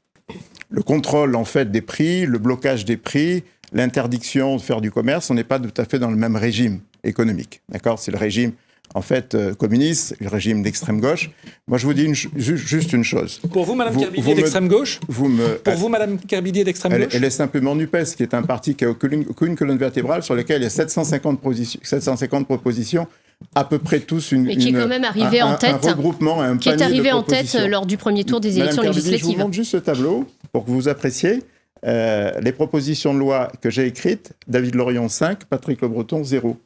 Le contrôle, en fait, des prix, le blocage des prix, l'interdiction de faire du commerce, on n'est pas tout à fait dans le même régime économique. D'accord ? C'est le régime en fait communiste, le régime d'extrême gauche. Moi, je vous dis juste une chose. Pour vous, Mme Kerbilly est d'extrême gauche ? Pour vous, Mme Kerbilly est d'extrême gauche ? Elle est simplement NUPES, qui est un parti qui n'a aucune colonne vertébrale, sur lequel il y a 750 propositions, à peu près tous mais qui est quand même arrivé en tête, un regroupement, un qui est panier arrivé de en tête lors du premier tour des élections législatives. Je vous montre juste ce tableau pour que vous appréciez les propositions de loi que j'ai écrites. David Lorion 5, Patrick Le Breton 0.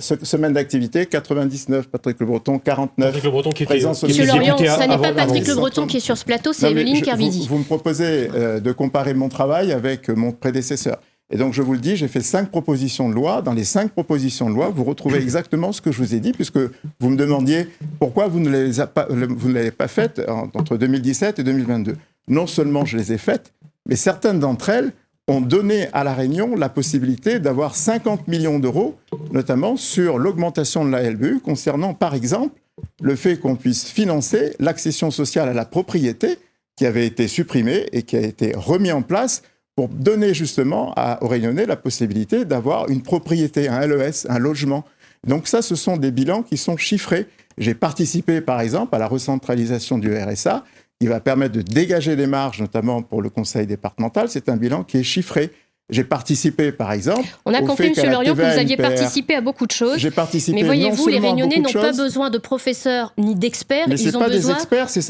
Semaine d'activité, 99, Patrick Le Breton, 49. Patrick Le Breton qui était... Monsieur Lorion, ça n'est pas Patrick Le Breton qui est sur ce plateau, c'est Evelyne Kerbilly. Vous me proposez de comparer mon travail avec mon prédécesseur. Et donc, je vous le dis, j'ai fait 5 propositions de loi. Dans les 5 propositions de loi, vous retrouvez exactement ce que je vous ai dit, puisque vous me demandiez pourquoi vous ne l'avez pas faites entre 2017 et 2022. Non seulement je les ai faites, mais certaines d'entre elles ont donné à La Réunion la possibilité d'avoir 50 millions d'euros, notamment sur l'augmentation de la LBU, concernant par exemple le fait qu'on puisse financer l'accession sociale à la propriété, qui avait été supprimée et qui a été remis en place pour donner justement aux Réunionnais la possibilité d'avoir une propriété, un LES, un logement. Donc ça, ce sont des bilans qui sont chiffrés. J'ai participé par exemple à la recentralisation du RSA, qui va permettre de dégager des marges, notamment pour le conseil départemental. C'est un bilan qui est chiffré. J'ai participé, par exemple... On a compris, M. Lorion, que vous aviez participé à beaucoup de choses. J'ai participé. Mais voyez-vous, les Réunionnais n'ont pas besoin de professeurs ni d'experts. Mais ils ont besoin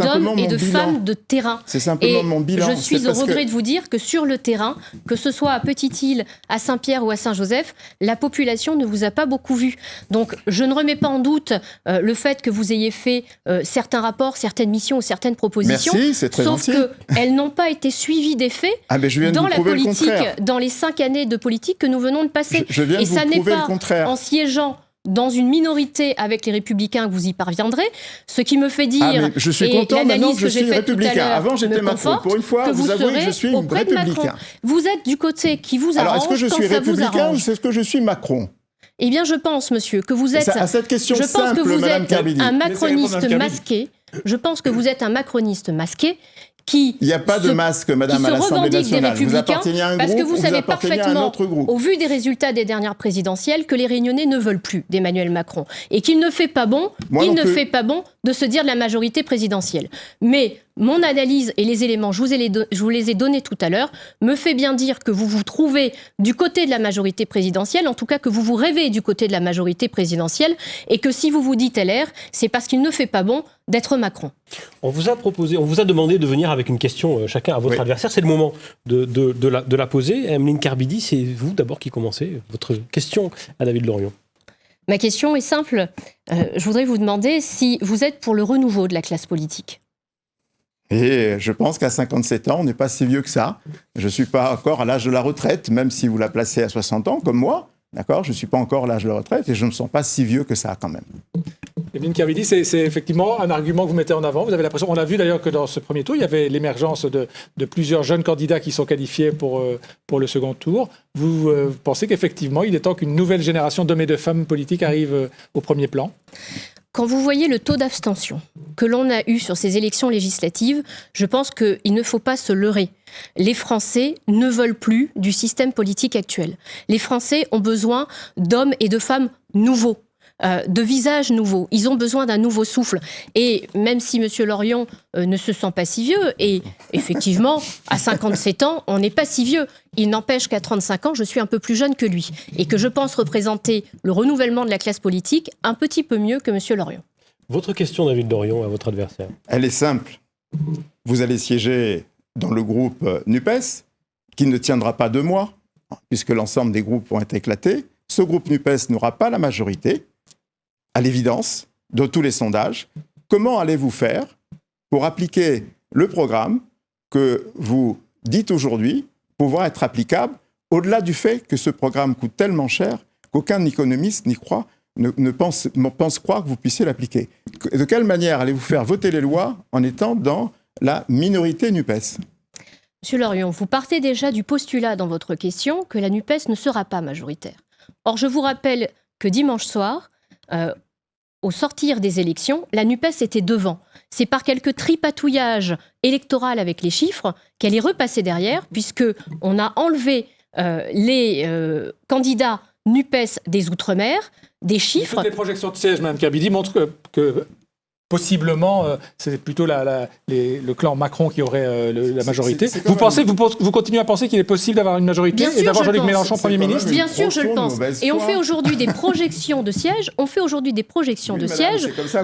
d'hommes et de femmes de terrain. C'est simplement mon bilan. Je suis au regret de vous dire que sur le terrain, que ce soit à Petite-Île, à Saint-Pierre ou à Saint-Joseph, la population ne vous a pas beaucoup vu. Donc, je ne remets pas en doute le fait que vous ayez fait certains rapports, certaines missions ou certaines propositions. Merci, c'est très gentil. Sauf qu'elles n'ont pas été suivies d'effets dans la politique, dans les 5 années de politique que nous venons de passer. Et ça n'est pas en siégeant dans une minorité avec les Républicains que vous y parviendrez, ce qui me fait dire, je suis content maintenant que je suis républicain. Avant, j'étais Macron. Pour une fois, vous avouez que je suis républicain. Vous êtes du côté qui vous arrange. Alors, est-ce que je suis républicain ou est-ce que je suis Macron ? Eh bien, je pense, monsieur, que vous êtes... À cette question simple, je pense que vous Madame êtes Kerbilly. un macroniste masqué. Je pense que vous êtes un macroniste masqué qui... Il n'y a pas de masque, madame, à l'Assemblée nationale. Vous appartenez à un groupe, parce que vous savez appartenez à un autre groupe. au vu des résultats des dernières présidentielles, que les Réunionnais ne veulent plus d'Emmanuel Macron. Et qu'il ne fait pas bon, fait pas bon de se dire de la majorité présidentielle. Mais mon analyse et les éléments, je vous les ai donnés tout à l'heure, me fait bien dire que vous vous trouvez du côté de la majorité présidentielle, en tout cas que vous vous rêvez du côté de la majorité présidentielle, et que si vous vous dites LR, c'est parce qu'il ne fait pas bon d'être Macron. On vous a demandé de venir avec une question chacun à votre adversaire. C'est le moment de la poser. Evelyne Kerbilly, c'est vous d'abord qui commencez votre question à David Lorion. Ma question est simple. Je voudrais vous demander si vous êtes pour le renouveau de la classe politique. Et je pense qu'à 57 ans, on n'est pas si vieux que ça. Je ne suis pas encore à l'âge de la retraite, même si vous la placez à 60 ans, comme moi. D'accord ? Je ne suis pas encore à l'âge de la retraite et je ne me sens pas si vieux que ça, quand même. Evelyne Kerbilly, c'est effectivement un argument que vous mettez en avant. Vous avez l'impression, on a vu d'ailleurs que dans ce premier tour, il y avait l'émergence de plusieurs jeunes candidats qui sont qualifiés pour le second tour. Vous pensez qu'effectivement, il est temps qu'une nouvelle génération d'hommes et de femmes politiques arrive au premier plan ? Quand vous voyez le taux d'abstention que l'on a eu sur ces élections législatives, je pense qu'il ne faut pas se leurrer. Les Français ne veulent plus du système politique actuel. Les Français ont besoin d'hommes et de femmes nouveaux. De visages nouveaux. Ils ont besoin d'un nouveau souffle. Et même si M. Lorion ne se sent pas si vieux, et effectivement, à 57 ans, on n'est pas si vieux. Il n'empêche qu'à 35 ans, je suis un peu plus jeune que lui. Et que je pense représenter le renouvellement de la classe politique un petit peu mieux que M. Lorion. Votre question, David Lorion, à votre adversaire. Elle est simple. Vous allez siéger dans le groupe NUPES, qui ne tiendra pas 2 mois, puisque l'ensemble des groupes vont être éclatés. Ce groupe NUPES n'aura pas la majorité, à l'évidence, de tous les sondages. Comment allez-vous faire pour appliquer le programme que vous dites aujourd'hui pouvoir être applicable, au-delà du fait que ce programme coûte tellement cher qu'aucun économiste n'y croit, ne pense croire que vous puissiez l'appliquer. De quelle manière allez-vous faire voter les lois en étant dans la minorité NUPES ? Monsieur Lorion, vous partez déjà du postulat dans votre question que la NUPES ne sera pas majoritaire. Or, je vous rappelle que dimanche soir, au sortir des élections, la NUPES était devant. C'est par quelques tripatouillages électoraux avec les chiffres qu'elle est repassée derrière, puisqu'on a enlevé les candidats NUPES des Outre-mer, des chiffres. Toutes les projections de sièges, Mme Kerbidi, montrent que possiblement, c'est plutôt le clan Macron qui aurait la majorité. Vous continuez à penser qu'il est possible d'avoir une majorité et d'avoir Jean-Luc Mélenchon Premier ministre ? Bien sûr, je le pense. Et on fait aujourd'hui des projections de sièges.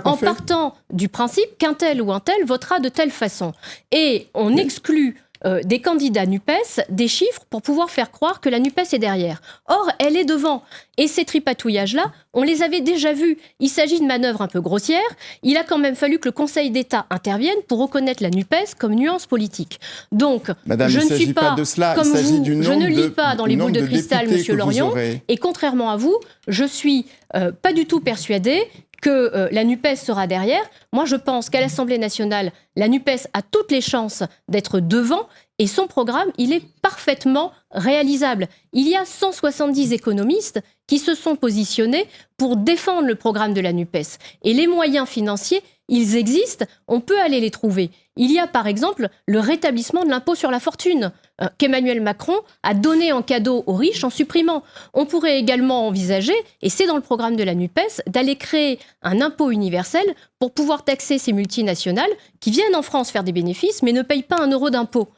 En partant du principe qu'un tel ou un tel votera de telle façon. Et on exclut des candidats NUPES, des chiffres pour pouvoir faire croire que la NUPES est derrière. Or, elle est devant. Et ces tripatouillages-là, on les avait déjà vus. Il s'agit de manœuvres un peu grossières. Il a quand même fallu que le Conseil d'État intervienne pour reconnaître la NUPES comme nuance politique. Donc, Madame, je ne suis pas comme vous, je ne lis pas dans les boules de cristal, Monsieur Lorion. Et contrairement à vous, je suis pas du tout persuadée que la NUPES sera derrière. Moi, je pense qu'à l'Assemblée nationale, la NUPES a toutes les chances d'être devant et son programme, il est parfaitement réalisable. Il y a 170 économistes qui se sont positionnés pour défendre le programme de la NUPES. Et les moyens financiers, ils existent, on peut aller les trouver. Il y a par exemple le rétablissement de l'impôt sur la fortune qu'Emmanuel Macron a donné en cadeau aux riches en supprimant. On pourrait également envisager, et c'est dans le programme de la NUPES, d'aller créer un impôt universel pour pouvoir taxer ces multinationales qui viennent en France faire des bénéfices mais ne payent pas 1 euro d'impôt.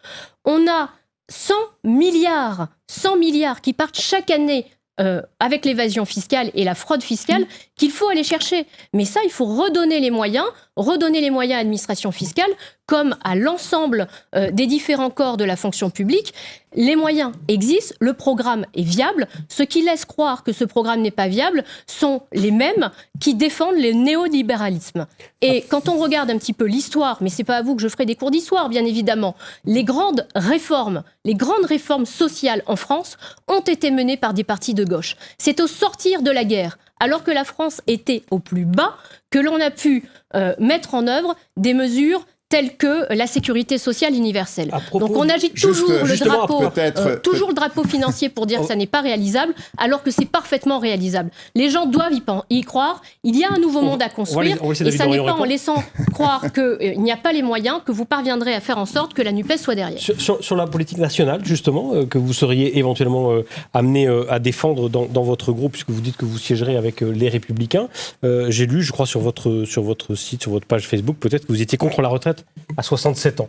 On a 100 milliards qui partent chaque année avec l'évasion fiscale et la fraude fiscale qu'il faut aller chercher. Mais ça, il faut redonner les moyens à l'administration fiscale comme à l'ensemble des différents corps de la fonction publique. Les moyens existent, le programme est viable. Ce qui laisse croire que ce programme n'est pas viable sont les mêmes qui défendent le néolibéralisme. Et quand on regarde un petit peu l'histoire, mais c'est pas à vous que je ferai des cours d'histoire, bien évidemment, les grandes réformes sociales en France ont été menées par des partis de gauche. C'est au sortir de la guerre, alors que la France était au plus bas, que l'on a pu mettre en œuvre des mesures telles que la sécurité sociale universelle. Donc on agite toujours le drapeau financier pour dire que ça n'est pas réalisable, alors que c'est parfaitement réalisable. Les gens doivent y croire. Il y a un nouveau monde à construire, et ça n'est pas en laissant croire qu'il n'y a pas les moyens que vous parviendrez à faire en sorte que la NUPES soit derrière. Sur la politique nationale, justement, que vous seriez éventuellement amené à défendre dans votre groupe, puisque vous dites que vous siégerez avec les Républicains, j'ai lu, je crois, sur votre site, sur votre page Facebook, peut-être que vous étiez contre la retraite à 67 ans.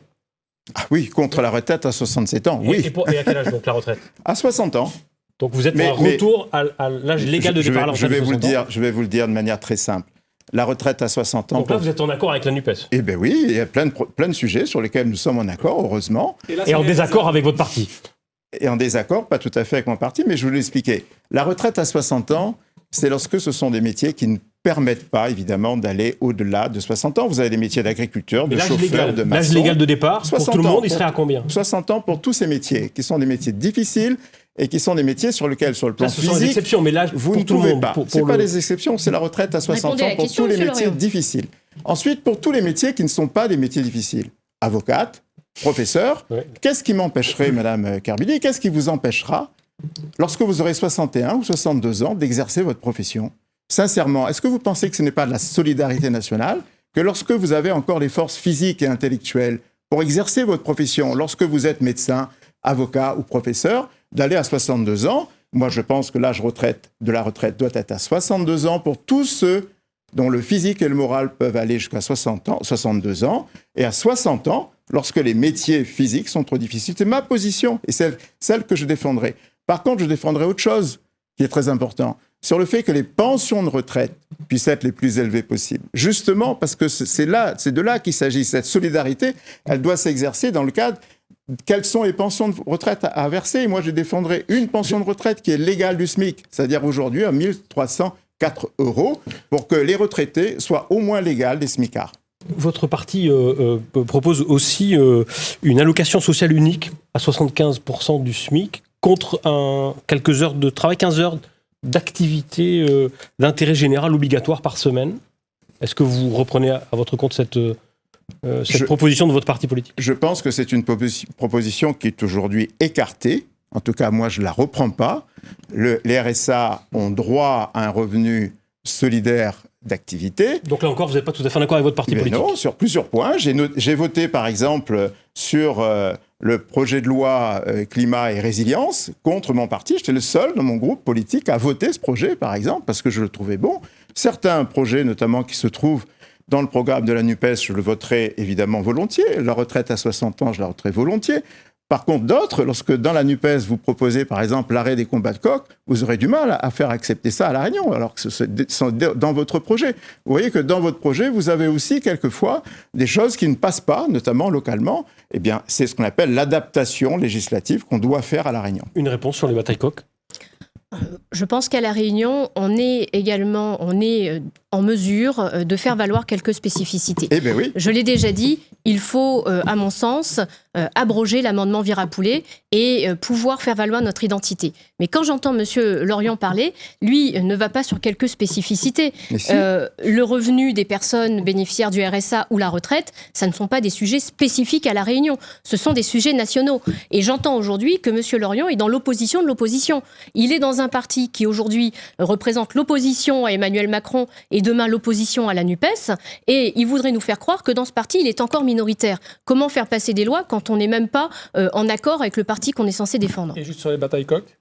Ah oui, contre la retraite à 67 ans, oui. Et à quel âge donc la retraite ? À 60 ans. Donc vous êtes pour un retour à l'âge légal de départ à la retraite de 60 ans. Je vais vous le dire de manière très simple. La retraite à 60 ans... Donc là, vous êtes en accord avec la NUPES ? Eh bien oui, il y a plein de sujets sur lesquels nous sommes en accord, heureusement. Et en désaccord avec votre parti ? Et en désaccord, pas tout à fait avec mon parti, mais je vais vous l'expliquer. La retraite à 60 ans, c'est lorsque ce sont des métiers qui ne permettent pas, évidemment, d'aller au-delà de 60 ans. Vous avez des métiers d'agriculteur, de chauffeur, de maçon. L'âge légal de départ, pour tout le monde, il serait à combien ? 60 ans pour tous ces métiers, qui sont des métiers difficiles et qui sont des métiers sur lesquels, sur le plan physique, ce sont des exceptions, mais l'âge vous ne pouvez pas. Ce n'est pas des exceptions, c'est la retraite à 60 ans pour tous les métiers difficiles. Ensuite, pour tous les métiers qui ne sont pas des métiers difficiles. Avocate, professeur, qu'est-ce qui m'empêcherait, Madame Kerbidi, qu'est-ce qui vous empêchera, lorsque vous aurez 61 ou 62 ans, d'exercer votre profession ? Sincèrement, est-ce que vous pensez que ce n'est pas de la solidarité nationale que lorsque vous avez encore les forces physiques et intellectuelles pour exercer votre profession, lorsque vous êtes médecin, avocat ou professeur, d'aller à 62 ans ? Moi, je pense que l'âge de la retraite doit être à 62 ans pour tous ceux dont le physique et le moral peuvent aller jusqu'à 62 ans, et à 60 ans, lorsque les métiers physiques sont trop difficiles. C'est ma position, et c'est celle que je défendrai. Par contre, je défendrai autre chose qui est très important, sur le fait que les pensions de retraite puissent être les plus élevées possibles. Justement, parce que c'est de là qu'il s'agit. Cette solidarité, elle doit s'exercer dans le cadre quelles sont les pensions de retraite à verser. Moi, je défendrai une pension de retraite qui est légale du SMIC, c'est-à-dire aujourd'hui à 1 304 € pour que les retraités soient au moins légales des SMICards. Votre parti propose aussi une allocation sociale unique à 75% du SMIC contre quelques heures de travail, 15 heures d'activité d'intérêt général obligatoire par semaine. Est-ce que vous reprenez à votre compte cette proposition de votre parti politique ? Je pense que c'est une proposition qui est aujourd'hui écartée. En tout cas, moi, je ne la reprends pas. Les RSA ont droit à un revenu solidaire d'activité. Donc là encore, vous n'êtes pas tout à fait d'accord avec votre parti politique ? Non, sur plusieurs points. J'ai voté, par exemple, sur le projet de loi climat et résilience contre mon parti. J'étais le seul dans mon groupe politique à voter ce projet, par exemple, parce que je le trouvais bon. Certains projets, notamment, qui se trouvent dans le programme de la NUPES, je le voterai évidemment volontiers. La retraite à 60 ans, je la voterai volontiers. Par contre, d'autres, lorsque dans la NUPES, vous proposez par exemple l'arrêt des combats de coqs, vous aurez du mal à faire accepter ça à La Réunion, alors que c'est dans votre projet. Vous voyez que dans votre projet, vous avez aussi quelquefois des choses qui ne passent pas, notamment localement. Eh bien, c'est ce qu'on appelle l'adaptation législative qu'on doit faire à La Réunion. Une réponse sur les batailles coqs ? Je pense qu'à La Réunion, on est en mesure de faire valoir quelques spécificités. Eh bien oui. Je l'ai déjà dit, il faut, à mon sens, abroger l'amendement Virapoulet et pouvoir faire valoir notre identité. Mais quand j'entends M. Lorion parler, lui ne va pas sur quelques spécificités. Si. Le revenu des personnes bénéficiaires du RSA ou la retraite, ça ne sont pas des sujets spécifiques à La Réunion. Ce sont des sujets nationaux. Et j'entends aujourd'hui que M. Lorion est dans l'opposition de l'opposition. Il est dans un parti qui aujourd'hui représente l'opposition à Emmanuel Macron et demain l'opposition à la NUPES, et il voudrait nous faire croire que dans ce parti, il est encore minoritaire. Comment faire passer des lois quand on n'est même pas en accord avec le parti qu'on est censé défendre ? Et juste sur les batailles coqs ?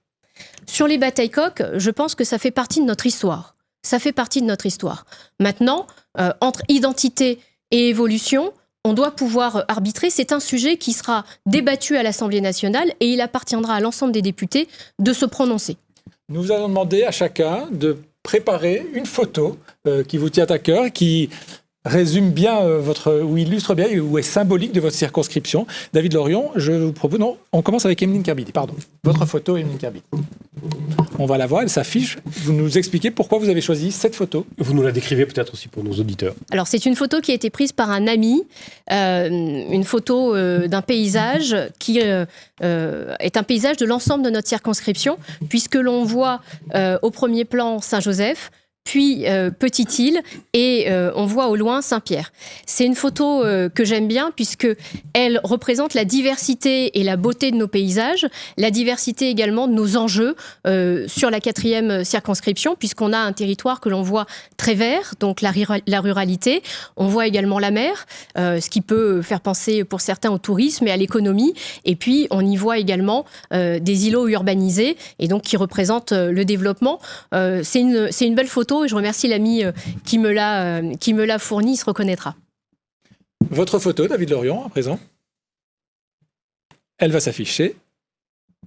Sur les batailles coqs, je pense que ça fait partie de notre histoire. Ça fait partie de notre histoire. Maintenant, entre identité et évolution, on doit pouvoir arbitrer. C'est un sujet qui sera débattu à l'Assemblée nationale et il appartiendra à l'ensemble des députés de se prononcer. Nous allons demander à chacun de préparer une photo qui vous tient à cœur, qui résume bien ou illustre bien, ou est symbolique de votre circonscription. David Lorion, je vous propose... Non, on commence avec Emeline Kerbidi, pardon. Votre photo, Emeline Kerbidi. On va la voir, elle s'affiche. Vous nous expliquez pourquoi vous avez choisi cette photo. Vous nous la décrivez peut-être aussi pour nos auditeurs. Alors, c'est une photo qui a été prise par un ami, une photo d'un paysage qui est un paysage de l'ensemble de notre circonscription, puisque l'on voit au premier plan Saint-Joseph, puis Petite-Île, et on voit au loin Saint-Pierre. C'est une photo que j'aime bien, puisqu'elle représente la diversité et la beauté de nos paysages, la diversité également de nos enjeux sur la 4e circonscription, puisqu'on a un territoire que l'on voit très vert, donc la ruralité. On voit également la mer, ce qui peut faire penser pour certains au tourisme et à l'économie. Et puis, on y voit également des îlots urbanisés, et donc qui représentent le développement. C'est une belle photo, et je remercie l'ami qui me l'a fourni, il se reconnaîtra. Votre photo, David Lorion, à présent. Elle va s'afficher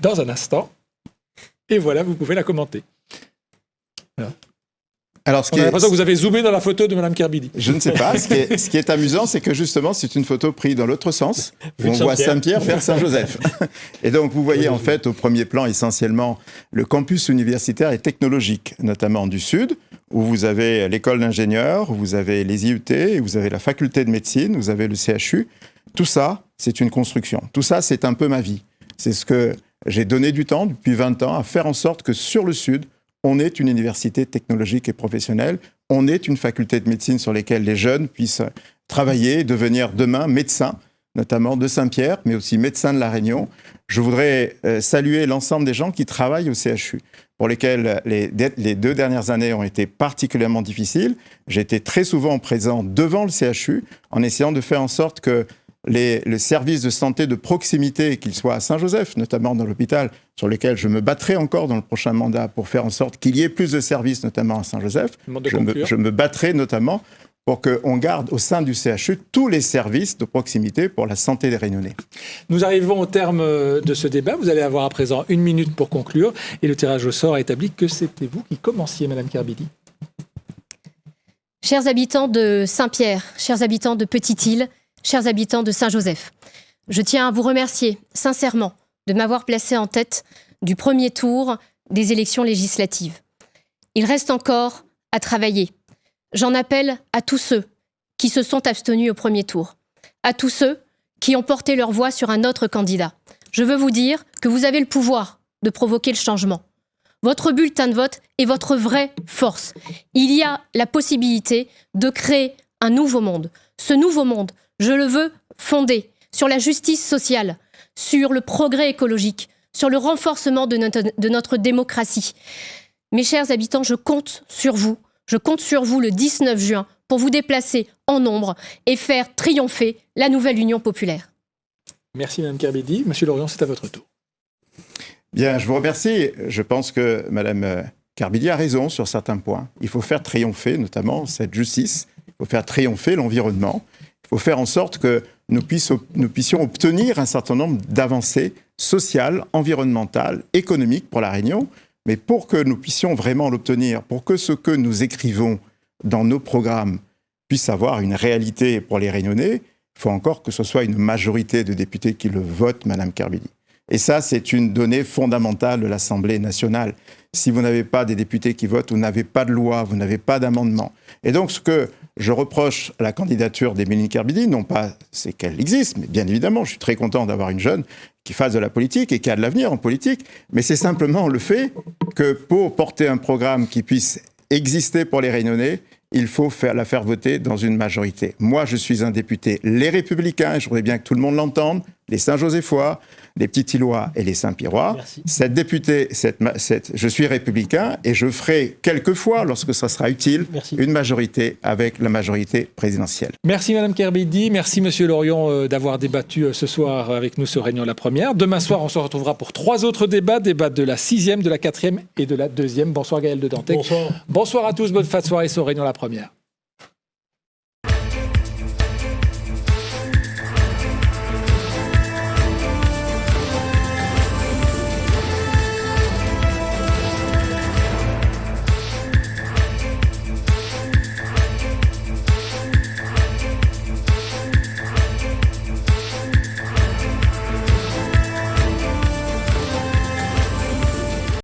dans un instant. Et voilà, vous pouvez la commenter. Alors, on a l'impression que vous avez zoomé dans la photo de Mme Kerbidi. Je ne sais pas. Ce qui est amusant, c'est que justement, c'est une photo prise dans l'autre sens. Où on voit Saint-Pierre vers Saint-Joseph. Et donc, vous voyez en fait au premier plan essentiellement le campus universitaire et technologique, notamment du Sud, où vous avez l'école d'ingénieurs, vous avez les IUT, vous avez la faculté de médecine, vous avez le CHU. Tout ça, c'est une construction. Tout ça, c'est un peu ma vie. C'est ce que j'ai donné du temps depuis 20 ans à faire en sorte que sur le Sud, on est une université technologique et professionnelle, on est une faculté de médecine sur laquelle les jeunes puissent travailler, devenir demain médecins, notamment de Saint-Pierre, mais aussi médecins de La Réunion. Je voudrais saluer l'ensemble des gens qui travaillent au CHU, pour lesquels les 2 dernières années ont été particulièrement difficiles. J'ai été très souvent présent devant le CHU, en essayant de faire en sorte que le service de santé de proximité, qu'il soit à Saint-Joseph, notamment dans l'hôpital, sur lequel je me battrai encore dans le prochain mandat pour faire en sorte qu'il y ait plus de services, notamment à Saint-Joseph. Je me battrai notamment pour qu'on garde au sein du CHU tous les services de proximité pour la santé des Réunionnais. Nous arrivons au terme de ce débat. Vous allez avoir à présent 1 minute pour conclure. Et le tirage au sort a établi que c'était vous qui commenciez, Mme Kerbidi. Chers habitants de Saint-Pierre, chers habitants de Petite-Île, chers habitants de Saint-Joseph, je tiens à vous remercier sincèrement de m'avoir placé en tête du premier tour des élections législatives. Il reste encore à travailler. J'en appelle à tous ceux qui se sont abstenus au premier tour, à tous ceux qui ont porté leur voix sur un autre candidat. Je veux vous dire que vous avez le pouvoir de provoquer le changement. Votre bulletin de vote est votre vraie force. Il y a la possibilité de créer un nouveau monde. Ce nouveau monde, je le veux fondé sur la justice sociale, sur le progrès écologique, sur le renforcement de notre démocratie. Mes chers habitants, je compte sur vous le 19 juin pour vous déplacer en nombre et faire triompher la nouvelle Union populaire. Merci Mme Kerbidi. Monsieur Lorion, c'est à votre tour. Bien, je vous remercie. Je pense que Mme Kerbidi a raison sur certains points. Il faut faire triompher notamment cette justice, il faut faire triompher l'environnement, il faut faire en sorte que nous puissions obtenir un certain nombre d'avancées sociales, environnementales, économiques pour La Réunion. Mais pour que nous puissions vraiment l'obtenir, pour que ce que nous écrivons dans nos programmes puisse avoir une réalité pour les Réunionnais, il faut encore que ce soit une majorité de députés qui le votent, Mme Kerbidi. Et ça, c'est une donnée fondamentale de l'Assemblée nationale. Si vous n'avez pas des députés qui votent, vous n'avez pas de loi, vous n'avez pas d'amendement. Et donc, ce que je reproche à la candidature d'Émilie Kerbidi, non pas c'est qu'elle existe, mais bien évidemment, je suis très content d'avoir une jeune qui fasse de la politique et qui a de l'avenir en politique, mais c'est simplement le fait que pour porter un programme qui puisse exister pour les Réunionnais, il faut la faire voter dans une majorité. Moi, je suis un député Les Républicains, et je voudrais bien que tout le monde l'entende, les Saint-Joséphois, les Petits-Îlois et les Saint-Pirois. Merci. Cette députée, je suis républicain et je ferai quelquefois, lorsque ça sera utile, une majorité avec la majorité présidentielle. Merci Mme Kerbidi, merci Monsieur Lorion d'avoir débattu ce soir avec nous sur Réunion la Première. Demain soir, on se retrouvera pour 3 autres débats de la 6e, de la 4e et de la 2e. Bonsoir Gaël de Dantec. Bonsoir. Bonsoir à tous, bonne fin de soirée sur Réunion la Première.